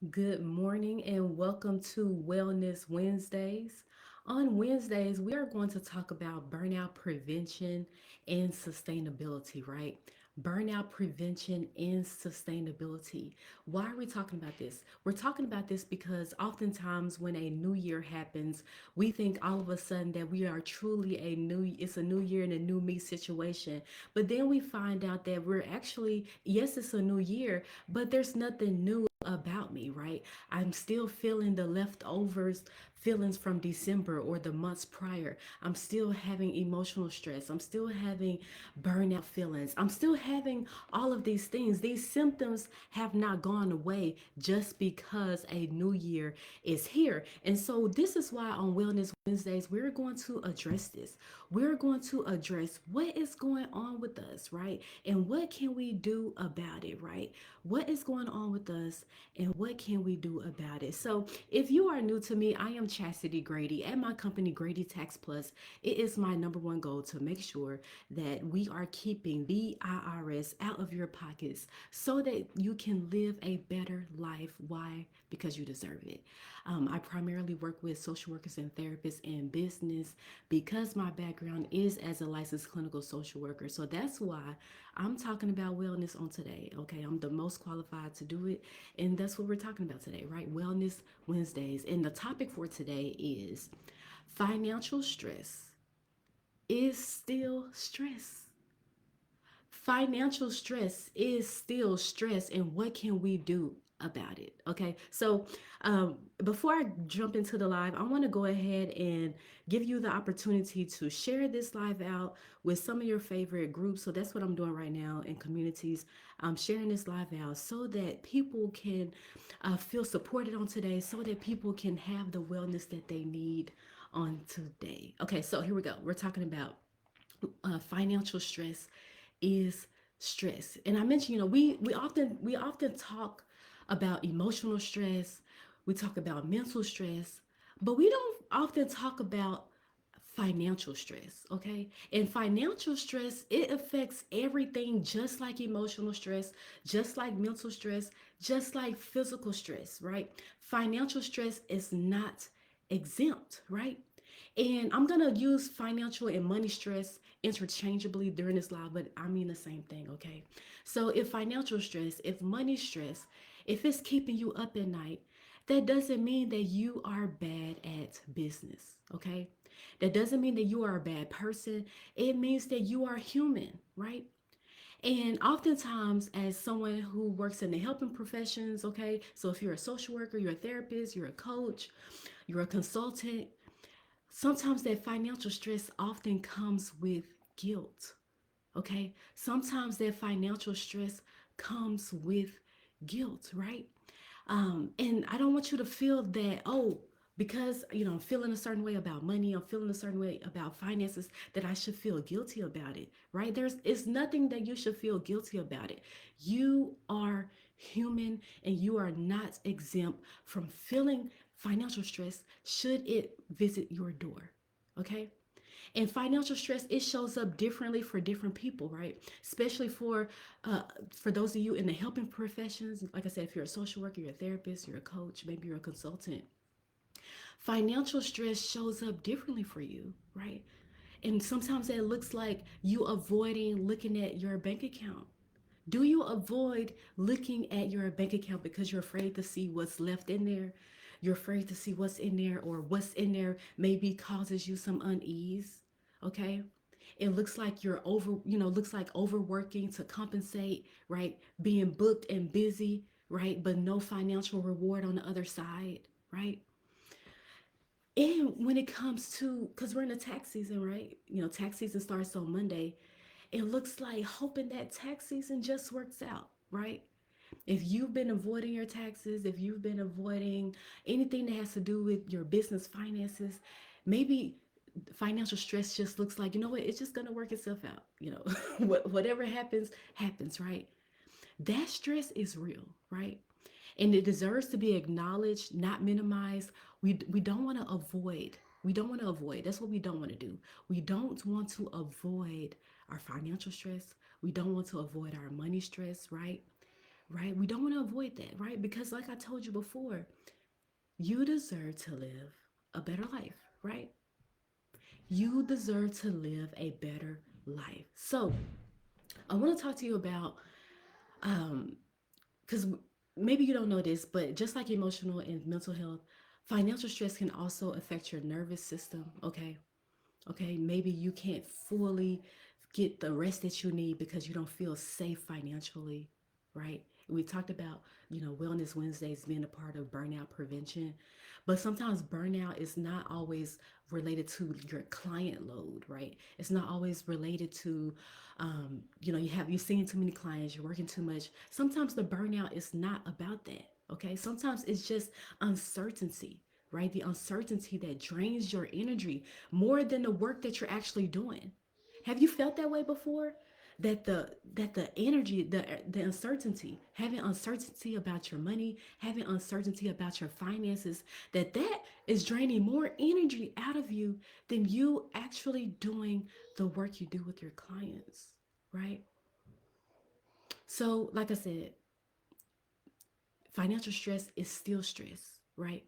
Good morning and welcome to Wellness Wednesdays. On Wednesdays, we are going to talk about burnout prevention and sustainability, right? Burnout prevention and sustainability. Why are we talking about this? We're talking about this because oftentimes when a new year happens, we think all of a sudden that we are truly it's a new year and a new me situation. But then we find out that we're actually, yes, it's a new year, but there's nothing new about me, right? I'm still feeling the leftovers feelings from December or the months prior. I'm still having emotional stress. I'm still having burnout feelings. I'm still having all of these things. These symptoms have not gone away just because a new year is here. And so, this is why on Wellness Wednesdays, we're going to address this. We're going to address what is going on with us, right? And what can we do about it, right? What is going on with us and what can we do about it? So, if you are new to me, I am Chastity Grady at my company Grady Tax Plus. It is my number one goal to make sure that we are keeping the IRS out of your pockets so that you can live a better life. Why? Because you deserve it. I primarily work with social workers and therapists in business because my background is as a licensed clinical social worker. So that's why I'm talking about wellness on today. Okay, I'm the most qualified to do it, and that's what we're talking about today, right? Wellness Wednesdays. And the topic for today is financial stress is still stress. Financial stress is still stress, and what can we do about it? Okay, so before I jump into the live, I want to go ahead and give you the opportunity to share this live out with some of your favorite groups. So that's what I'm doing right now in communities. I'm sharing this live out so that people can feel supported on today, so that people can have the wellness that they need on today. Okay, so here we go. We're talking about financial stress is stress. And I mentioned, we often talk about emotional stress, we talk about mental stress, but we don't often talk about financial stress, okay? And financial stress, it affects everything just like emotional stress, just like mental stress, just like physical stress, right? Financial stress is not exempt, right? And I'm gonna use financial and money stress interchangeably during this live, but I mean the same thing, okay? So if financial stress, if money stress, if it's keeping you up at night, that doesn't mean that you are bad at business, okay? That doesn't mean that you are a bad person. It means that you are human, right? And oftentimes, as someone who works in the helping professions, okay, so if you're a social worker, you're a therapist, you're a coach, you're a consultant, sometimes that financial stress often comes with guilt. Okay. Sometimes that financial stress comes with guilt, right? And I don't want you to feel that, oh, because I'm feeling a certain way about money, I'm feeling a certain way about finances, that I should feel guilty about it, right? It's nothing that you should feel guilty about it. You are human and you are not exempt from feeling financial stress should it visit your door. Okay? And financial stress, it shows up differently for different people, right? Especially for those of you in the helping professions. Like I said, if you're a social worker, you're a therapist, you're a coach, maybe you're a consultant. Financial stress shows up differently for you, right? And sometimes it looks like you avoiding looking at your bank account. Do you avoid looking at your bank account because you're afraid to see what's left in there? You're afraid to see what's in there, or what's in there maybe causes you some unease. Okay? It looks like looks like overworking to compensate, right? Being booked and busy, right? But no financial reward on the other side, right? And when it comes to, because we're in the tax season, right? Tax season starts on Monday. It looks like hoping that tax season just works out, right? If you've been avoiding your taxes, if you've been avoiding anything that has to do with your business finances, maybe financial stress just looks like, you know what, it's just going to work itself out. Whatever happens, happens, right? That stress is real, right? And it deserves to be acknowledged, not minimized. We don't want to avoid. We don't want to avoid. That's what we don't want to do. We don't want to avoid our financial stress. We don't want to avoid our money stress, right? right? We don't want to avoid that, right? Because, like I told you before, you deserve to live a better life, right? You deserve to live a better life. So, I want to talk to you about, because maybe you don't know this, but just like emotional and mental health, financial stress can also affect your nervous system, okay? Okay, maybe you can't fully get the rest that you need because you don't feel safe financially, right? We talked about, Wellness Wednesdays being a part of burnout prevention, but sometimes burnout is not always related to your client load, right? It's not always related to, you're seeing too many clients, you're working too much. Sometimes the burnout is not about that, okay? Sometimes it's just uncertainty, right? The uncertainty that drains your energy more than the work that you're actually doing. Have you felt that way before? That the energy, the uncertainty, having uncertainty about your money, having uncertainty about your finances, that is draining more energy out of you than you actually doing the work you do with your clients, right? So, like I said, financial stress is still stress, right?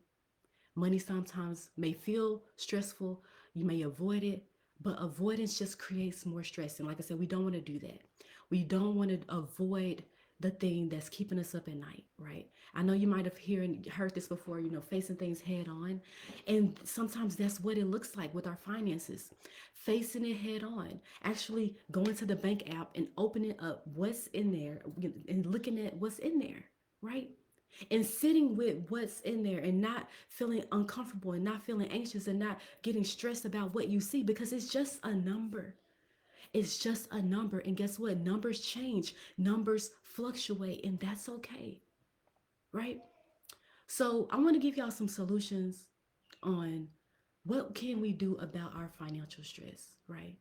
Money sometimes may feel stressful. You may avoid it, but avoidance just creates more stress. And like I said, we don't want to do that. We don't want to avoid the thing that's keeping us up at night, right? I know you might have heard this before, facing things head on. And sometimes that's what it looks like with our finances. Facing it head on, actually going to the bank app and opening up what's in there and looking at what's in there, right? And sitting with what's in there and not feeling uncomfortable and not feeling anxious and not getting stressed about what you see because it's just a number. It's just a number. And guess what? Numbers change, numbers fluctuate, and that's okay, right? So I want to give y'all some solutions on what can we do about our financial stress, right?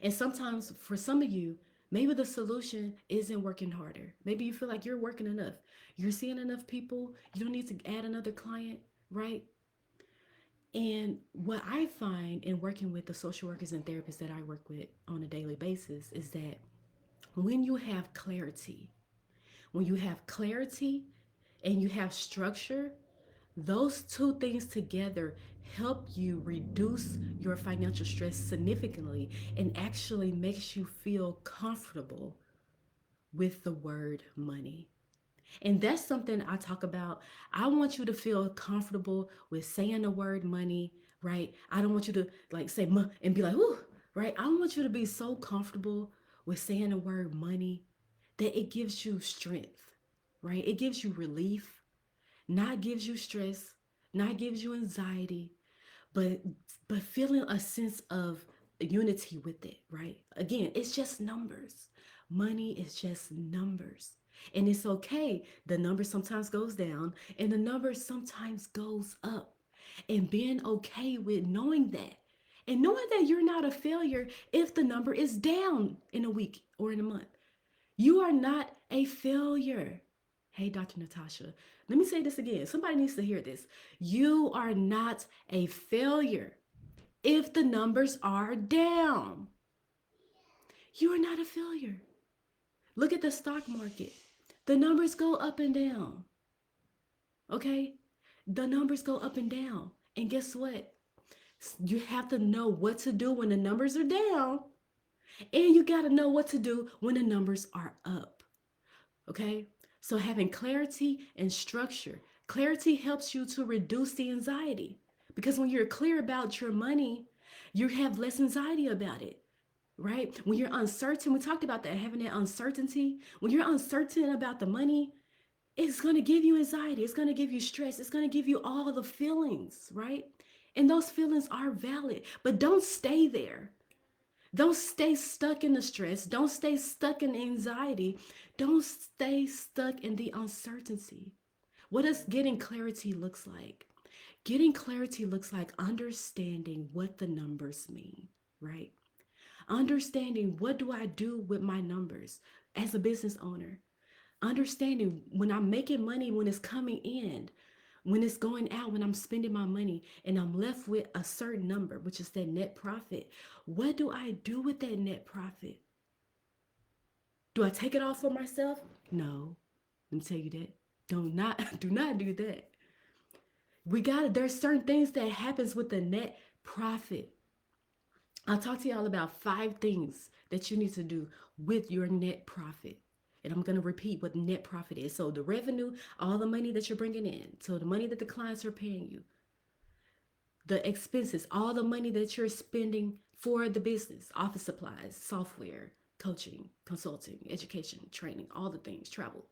And sometimes for some of you, maybe the solution isn't working harder. Maybe you feel like you're working enough. You're seeing enough people. You don't need to add another client, right? And what I find in working with the social workers and therapists that I work with on a daily basis is that when you have clarity, when you have clarity and you have structure, those two things together help you reduce your financial stress significantly and actually makes you feel comfortable with the word money. And that's something I talk about. I want you to feel comfortable with saying the word money, right? I don't want you to like say and be like, whoo, right? I want you to be so comfortable with saying the word money that it gives you strength, right? It gives you relief, not gives you stress, not gives you anxiety, but feeling a sense of unity with it, right? Again, it's just numbers. Money is just numbers. And it's okay. The number sometimes goes down and the number sometimes goes up. And being okay with knowing that. And knowing that you're not a failure if the number is down in a week or in a month. You are not a failure. Hey, Dr. Natasha, let me say this again. Somebody needs to hear this. You are not a failure if the numbers are down. You are not a failure. Look at the stock market. The numbers go up and down. Okay? The numbers go up and down. And guess what? You have to know what to do when the numbers are down. And you got to know what to do when the numbers are up. Okay? So having clarity and structure. Clarity helps you to reduce the anxiety. Because when you're clear about your money, you have less anxiety about it, right? When you're uncertain, we talked about that, having that uncertainty. When you're uncertain about the money, it's going to give you anxiety. It's going to give you stress. It's going to give you all the feelings, right? And those feelings are valid, but don't stay there. Don't stay stuck in the stress. Don't stay stuck in the anxiety. Don't stay stuck in the uncertainty. What does getting clarity looks like? Getting clarity looks like understanding what the numbers mean, right? Understanding what do I do with my numbers as a business owner? Understanding when I'm making money, when it's coming in, when it's going out, when I'm spending my money and I'm left with a certain number, which is that net profit. What do I do with that net profit? Do I take it all for myself? No, Let me tell you that. Do not do that. There's certain things that happens with the net profit. I'll talk to y'all about 5 things that you need to do with your net profit. And I'm going to repeat what net profit is. So the revenue, all the money that you're bringing in, so the money that the clients are paying you, the expenses, all the money that you're spending for the business, office supplies, software, coaching, consulting, education, training, all the things, travel.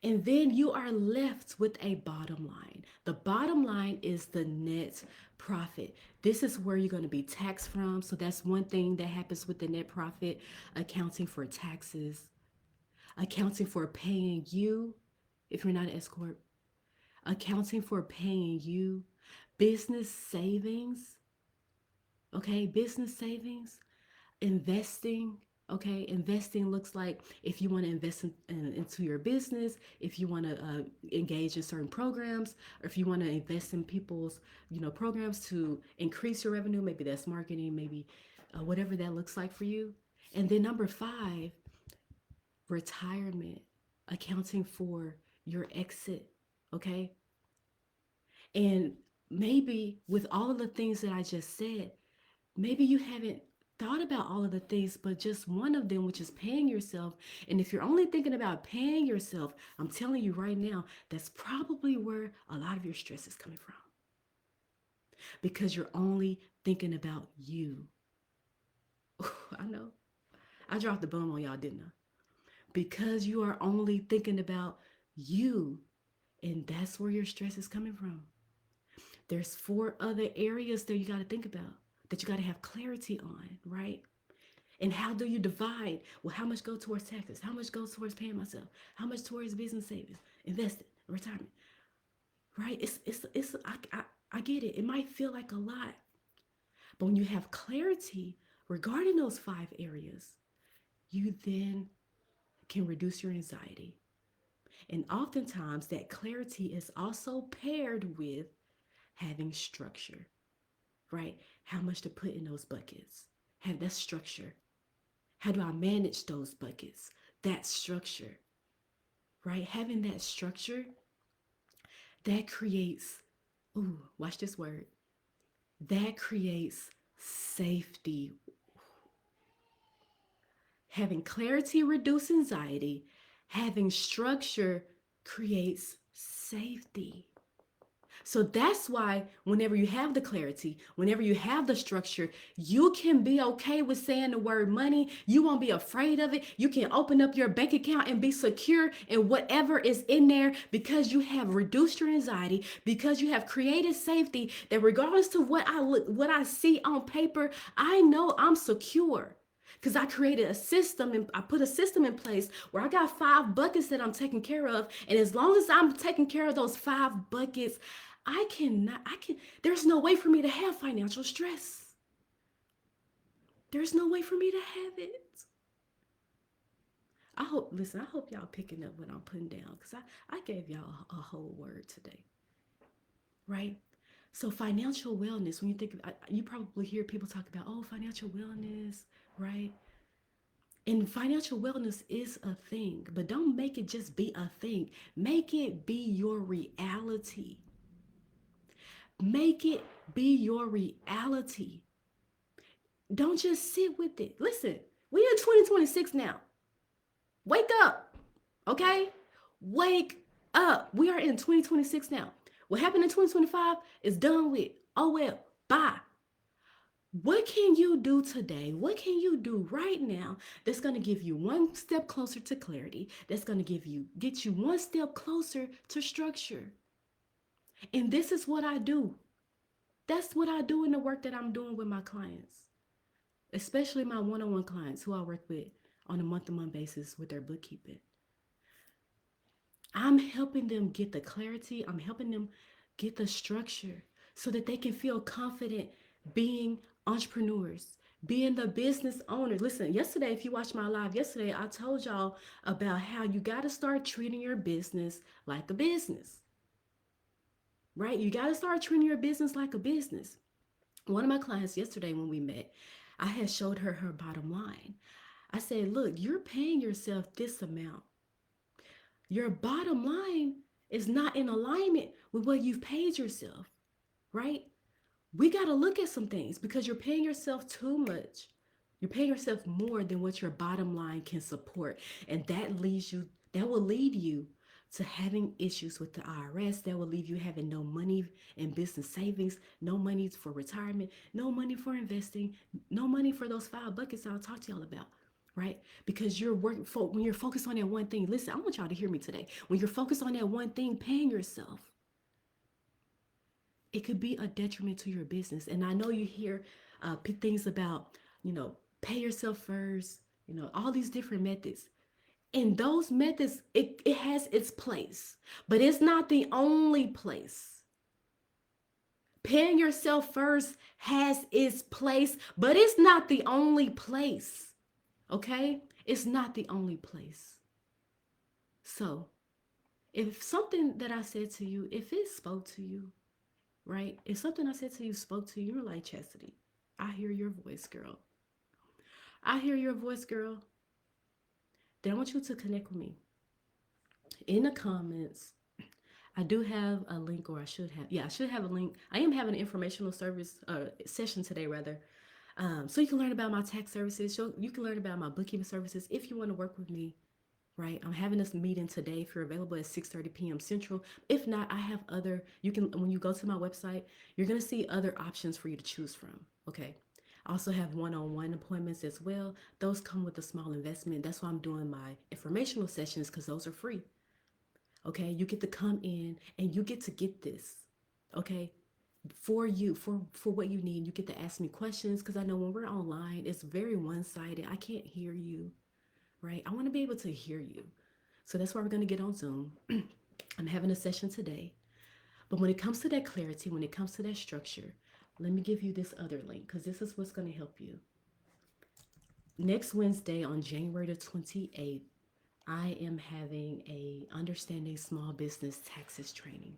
And then you are left with a bottom line. The bottom line is the net profit. This is where you're going to be taxed from. So that's one thing that happens with the net profit, accounting for taxes, accounting for paying you if you're not an S corp, accounting for paying you, business savings, okay, business savings, investing. Okay, investing looks like if you want to invest into your business, if you want to engage in certain programs, or if you want to invest in people's, programs to increase your revenue. Maybe that's marketing, maybe whatever that looks like for you. And then number 5, retirement, accounting for your exit. Okay, and maybe with all of the things that I just said, maybe you haven't thought about all of the things, but just one of them, which is paying yourself. And if you're only thinking about paying yourself, I'm telling you right now, that's probably where a lot of your stress is coming from, because you're only thinking about you. I know. I dropped the bomb on y'all, didn't I? Because you are only thinking about you, and that's where your stress is coming from. There's 4 other areas that you got to think about, that you got to have clarity on, right? And how do you divide? Well, how much go towards taxes? How much goes towards paying myself? How much towards business savings, investing, retirement? Right? I get it. It might feel like a lot, but when you have clarity regarding those 5 areas, you then can reduce your anxiety. And oftentimes, that clarity is also paired with having structure, right? How much to put in those buckets. Have that structure. How do I manage those buckets? That structure, right? Having that structure, that creates, ooh, watch this word, that creates safety. Having clarity reduces anxiety. Having structure creates safety. So that's why whenever you have the clarity, whenever you have the structure, you can be okay with saying the word money. You won't be afraid of it. You can open up your bank account and be secure in whatever is in there, because you have reduced your anxiety, because you have created safety, that regardless to what I see on paper, I know I'm secure. Because I created a system, and I put a system in place where I got 5 buckets that I'm taking care of. And as long as I'm taking care of those 5 buckets, there's no way for me to have financial stress. There's no way for me to have it. I hope y'all picking up what I'm putting down, because I gave y'all a whole word today, right? So financial wellness, when you think of, you probably hear people talk about, oh, financial wellness, right? And financial wellness is a thing, but don't make it just be a thing. Make it be your reality. Make it be your reality. Don't just sit with it. Listen, we in 2026 now. Wake up, okay? Wake up. We are in 2026 now. What happened in 2025 is done with. Oh well, bye. What can you do today? What can you do right now that's going to give you one step closer to clarity? That's going to get you one step closer to structure. And this is what I do. That's what I do in the work that I'm doing with my clients, especially my one-on-one clients who I work with on a month-to-month basis with their bookkeeping. I'm helping them get the clarity. I'm helping them get the structure so that they can feel confident being entrepreneurs, being the business owners. Listen, yesterday, if you watched my live yesterday, I told y'all about how you got to start treating your business like a business, right? You got to start treating your business like a business. One of my clients yesterday, when we met, I had showed her bottom line. I said, look, you're paying yourself this amount. your bottom line is not in alignment with what you've paid yourself, right? We got to look at some things because you're paying yourself too much. You're paying yourself more than what your bottom line can support. And that will lead you to having issues with the IRS. That will leave you having no money in business savings, no money for retirement, no money for investing, no money for those 5 buckets I'll talk to y'all about. Right? Because when you're focused on that one thing, listen, I want y'all to hear me today. When you're focused on that one thing, paying yourself, it could be a detriment to your business. And I know you hear things about, pay yourself first, all these different methods. And those methods, it has its place, but it's not the only place. Paying yourself first has its place, but it's not the only place. Okay? It's not the only place. So, if something that I said to you, if it spoke to you, right? If something I said to you spoke to you, you're like, Chastity, I hear your voice, girl. I hear your voice, girl. Then I want you to connect with me. In the comments, I do have a link, or I should have. Yeah, I should have a link. I am having an informational service session today, rather. So you can learn about my tax services. So you can learn about my bookkeeping services if you want to work with me. Right, I'm having this meeting today. If you're available at 6:30 p.m. Central. If not, I have other. You can when you go to my website, you're gonna see other options for you to choose from. Okay. I also have one-on-one appointments as well. Those come with a small investment. That's why I'm doing my informational sessions because those are free. Okay, you get to come in and you get to get this. Okay, for you for what you need. You get to ask me questions because I know when we're online, it's very one-sided. I can't hear you, right? I want to be able to hear you. So that's why we're going to get on Zoom. I'm having a session today. But when it comes to that clarity, when it comes to that structure, let me give you this other link because this is what's going to help you. Next Wednesday on January the 28th, I am having a understanding small business taxes training.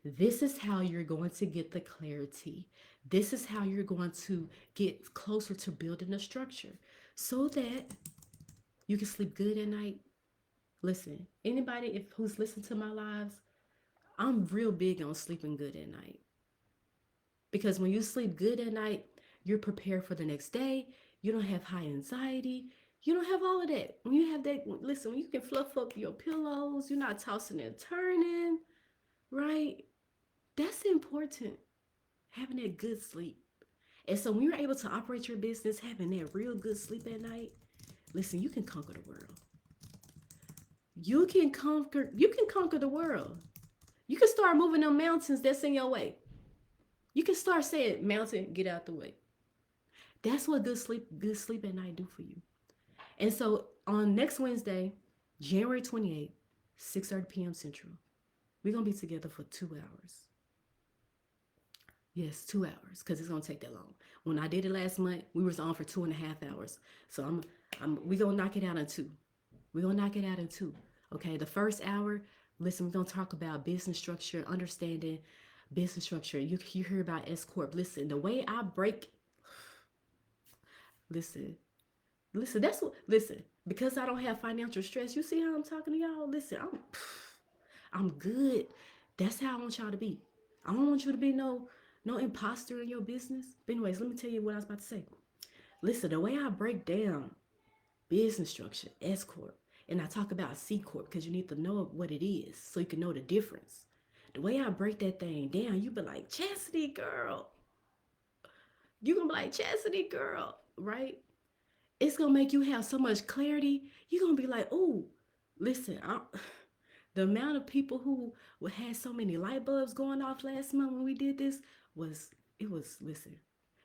This is how you're going to get the clarity. This is how you're going to get closer to building a structure so that you can sleep good at night. Listen, anybody who's listened to my lives, I'm real big on sleeping good at night. Because when you sleep good at night, you're prepared for the next day. You don't have high anxiety. You don't have all of that. When you have that, listen, when you can fluff up your pillows, you're not tossing and turning, right? That's important. Having that good sleep. And so when you're able to operate your business, having that real good sleep at night, listen, you can conquer the world. You can conquer the world. You can start moving them mountains that's in your way. You can start saying, mountain, get out the way. That's what good sleep at night do for you. And so on next Wednesday, January 28th, 6:30 p.m. Central, we're gonna be together for 2 hours. Yes, 2 hours, because it's gonna take that long. When I did it last month, we was on for 2.5 hours. So we gonna knock it out in two. We're gonna knock it out in two. Okay, the first hour, listen, we're gonna talk about business structure, understanding business structure. You hear about S Corp. Listen, the way I break, listen, listen, because I don't have financial stress, you see how I'm talking to y'all? Listen, I'm good. That's how I want y'all to be. I don't want you to be no imposter in your business. But anyways, let me tell you what I was about to say. Listen, the way I break down business structure, S Corp, and I talk about C Corp because you need to know what it is so you can know the difference. The way I break that thing down, you be like, Chastity girl. You gonna be like, Chastity girl, right? It's gonna make you have so much clarity. You're gonna be like, oh, listen, the amount of people who had so many light bulbs going off last month when we did this listen,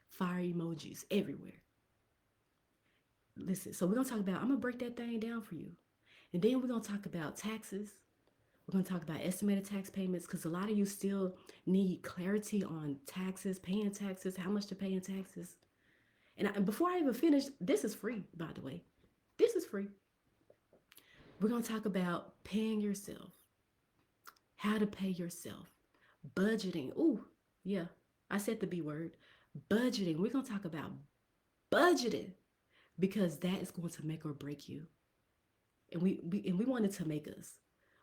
fire emojis everywhere. Listen, so we're gonna talk about, I'm gonna break that thing down for you. And then we're gonna talk about taxes. We're going to talk about estimated tax payments because a lot of you still need clarity on taxes, paying taxes, how much to pay in taxes. And before I even finish, this is free, by the way. This is free. We're going to talk about paying yourself, how to pay yourself, budgeting. Ooh, yeah, I said the B word, budgeting. We're going to talk about budgeting because that is going to make or break you. And we wanted to make us.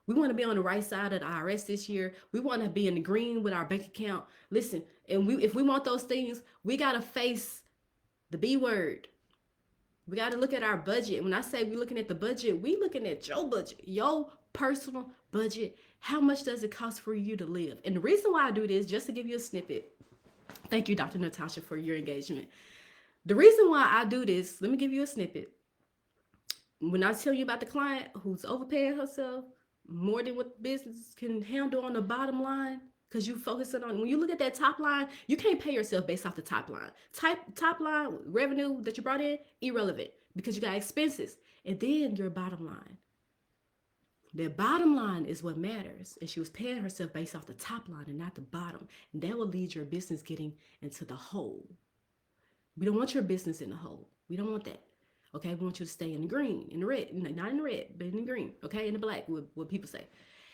We want to be on the right side of the IRS this year. We want to be in the green with our bank account. Listen, and we if we want those things, we gotta face the B word. We gotta look at our budget. When I say we looking at the budget, we looking at your budget, your personal budget. How much does it cost for you to live? And the reason why I do this, just to give you a snippet. Thank you, Dr. Natasha, for your engagement. The reason why I do this, let me give you a snippet. When I tell you about the client who's overpaying herself more than what the business can handle on the bottom line, because you focusing on, when you look at that top line, you can't pay yourself based off the top line. Top line revenue that you brought in, irrelevant, because you got expenses. And then your bottom line. The bottom line is what matters. And she was paying herself based off the top line and not the bottom. And that will lead your business getting into the hole. We don't want your business in the hole. We don't want that. Okay, we want you to stay in the green, in the red, not in the red, but in the green, okay, in the black, what people say.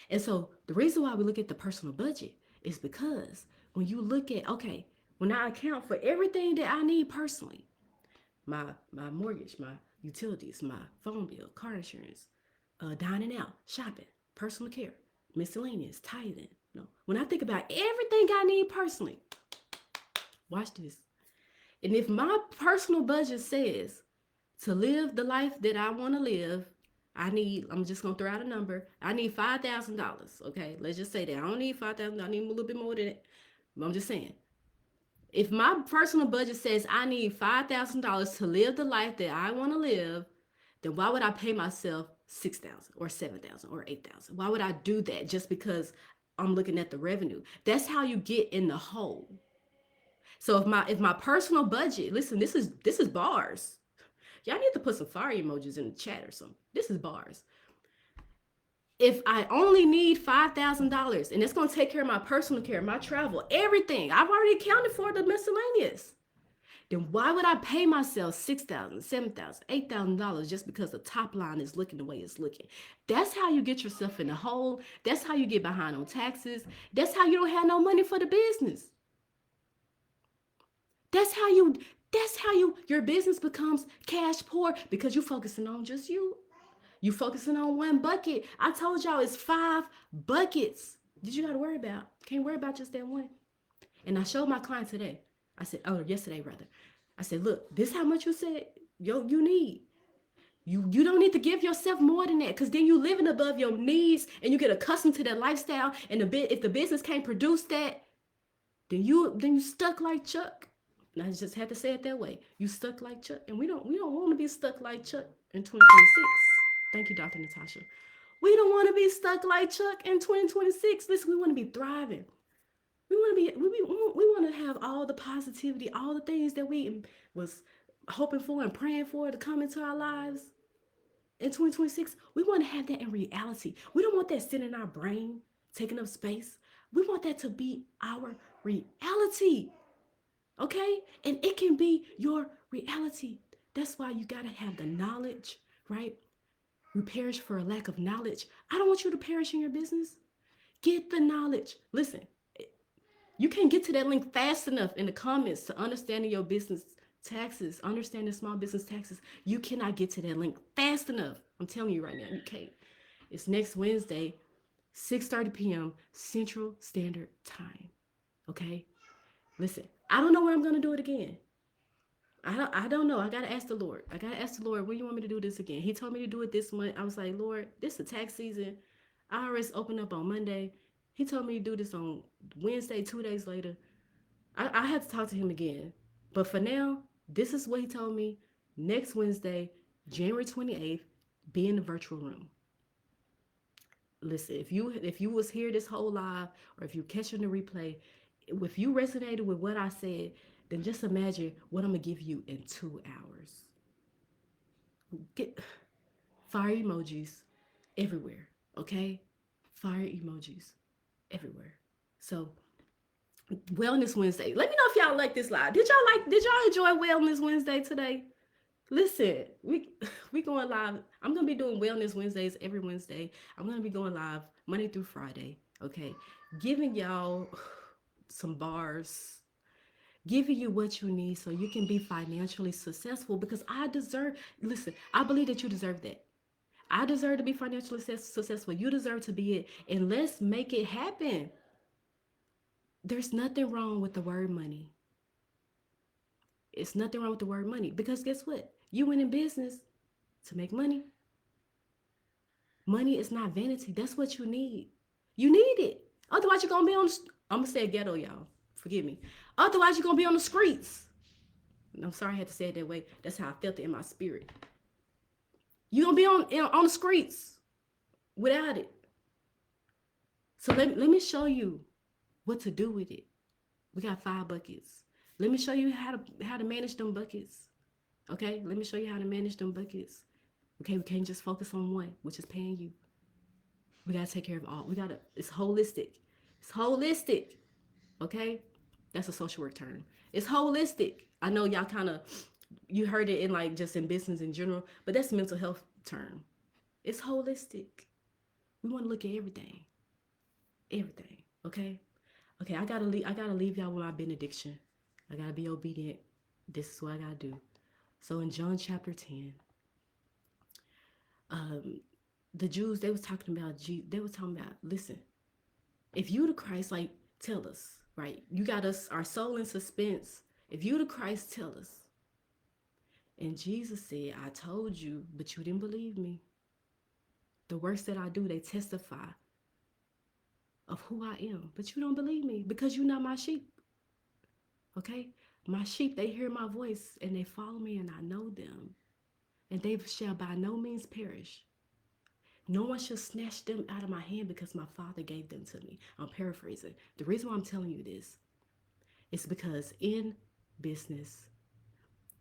And so the reason why we look at the personal budget is because when you look at, okay, when I account for everything that I need personally, my mortgage, my utilities, my phone bill, car insurance, dining out, shopping, personal care, miscellaneous, tithing. No, when I think about everything I need personally, watch this. And if my personal budget says to live the life that I want to live, I'm just going to throw out a number. I need $5,000. Okay. Let's just say that. I don't need 5,000. I need a little bit more than it. But I'm just saying. If my personal budget says I need $5,000 to live the life that I want to live, then why would I pay myself 6,000 or 7,000 or 8,000? Why would I do that just because I'm looking at the revenue? That's how you get in the hole. So if my personal budget, listen, this is bars. Y'all need to put some fire emojis in the chat or something. This is bars. If I only need $5,000 and it's going to take care of my personal care, my travel, everything, I've already accounted for the miscellaneous, then why would I pay myself $6,000, $7,000, $8,000 just because the top line is looking the way it's looking? That's how you get yourself in the hole. That's how you get behind on taxes. That's how you don't have no money for the business. That's how your business becomes cash poor, because you're focusing on just you. You focusing on one bucket. I told y'all it's 5 buckets that you got to worry about. Can't worry about just that one. And I showed my client today. I said, yesterday rather. I said, look, this is how much you said you need. You don't need to give yourself more than that, because then you living above your needs and you get accustomed to that lifestyle. And if the business can't produce that, then you stuck like Chuck. And I just had to say it that way. You stuck like Chuck. And we don't want to be stuck like Chuck in 2026. Thank you, Dr. Natasha. We don't want to be stuck like Chuck in 2026. Listen, we want to be thriving. We want to have all the positivity, all the things that we was hoping for and praying for to come into our lives in 2026. We want to have that in reality. We don't want that sitting in our brain, taking up space. We want that to be our reality. Okay? And it can be your reality. That's why you got to have the knowledge, right? We perish for a lack of knowledge. I don't want you to perish in your business. Get the knowledge. Listen, you can't get to that link fast enough in the comments to understanding your business taxes, understanding small business taxes. You cannot get to that link fast enough. I'm telling you right now, you can't. It's next Wednesday, 6:30 p.m. Central Standard Time. Okay? Listen, I don't know where I'm going to do it again. I don't know. I got to ask the Lord. When you want me to do this again? He told me to do it this month. I was like, Lord, this is tax season. IRS opened up on Monday. He told me to do this on Wednesday, 2 days later. I had to talk to him again. But for now, this is what he told me. Next Wednesday, January 28th, be in the virtual room. Listen, if you was here this whole live, or if you catching the replay, if you resonated with what I said, then just imagine what I'm going to give you in 2 hours. Get fire emojis everywhere, okay? Fire emojis everywhere. So, Wellness Wednesday. Let me know if y'all like this live. Did y'all enjoy Wellness Wednesday today? Listen, we going live. I'm going to be doing Wellness Wednesdays every Wednesday. I'm going to be going live Monday through Friday, okay? Giving y'all some bars, giving you what you need so you can be financially successful, because I believe that you deserve that. I deserve to be financially successful. You deserve to be it. And let's make it happen. There's nothing wrong with the word money. It's nothing wrong with the word money because guess what? You went in business to make money. Money is not vanity. That's what you need. You need it. Otherwise, you're gonna be on. I'm gonna say ghetto, y'all. Forgive me. Otherwise, you're gonna be on the streets. I'm sorry I had to say it that way. That's how I felt it in my spirit. You're gonna be on the streets without it. So let me show you what to do with it. We got 5 buckets. Let me show you how to manage them buckets. Okay, let me show you how to manage them buckets. Okay, we can't just focus on one, which is paying you. We gotta take care of all. We gotta. It's holistic. It's holistic. Okay, that's a social work term. It's holistic. I know y'all kind of you heard it in like just in business in general, but that's a mental health term. It's holistic. We want to look at everything, everything. Okay, okay. I gotta leave y'all with my benediction. I gotta be obedient. This is what I gotta do. So in John chapter 10, um, the Jews they was talking about. They was talking about. Listen, if you the Christ, like tell us, right? You got us our soul in suspense. If you the Christ, tell us. And Jesus said, I told you, but you didn't believe me. The works that I do, they testify of who I am. But you don't believe me because you're not my sheep. Okay? My sheep, they hear my voice and they follow me and I know them. And they shall by no means perish. No one shall snatch them out of my hand because my Father gave them to me. I'm paraphrasing. The reason why I'm telling you this is because in business,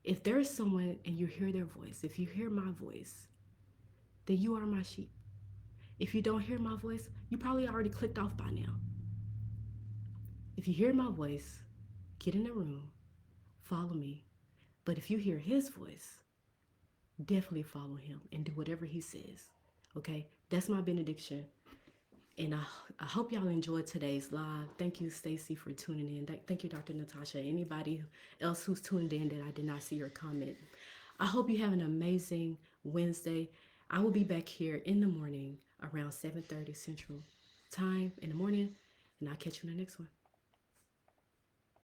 if there is someone and you hear their voice, if you hear my voice, then you are my sheep. If you don't hear my voice, you probably already clicked off by now. If you hear my voice, get in the room, follow me. But if you hear his voice, definitely follow him and do whatever he says. Okay? That's my benediction. And I hope y'all enjoyed today's live. Thank you, Stacy, for tuning in. Thank you, Dr. Natasha. Anybody else who's tuned in that I did not see your comment. I hope you have an amazing Wednesday. I will be back here in the morning around 7:30 Central Time in the morning, and I'll catch you in the next one.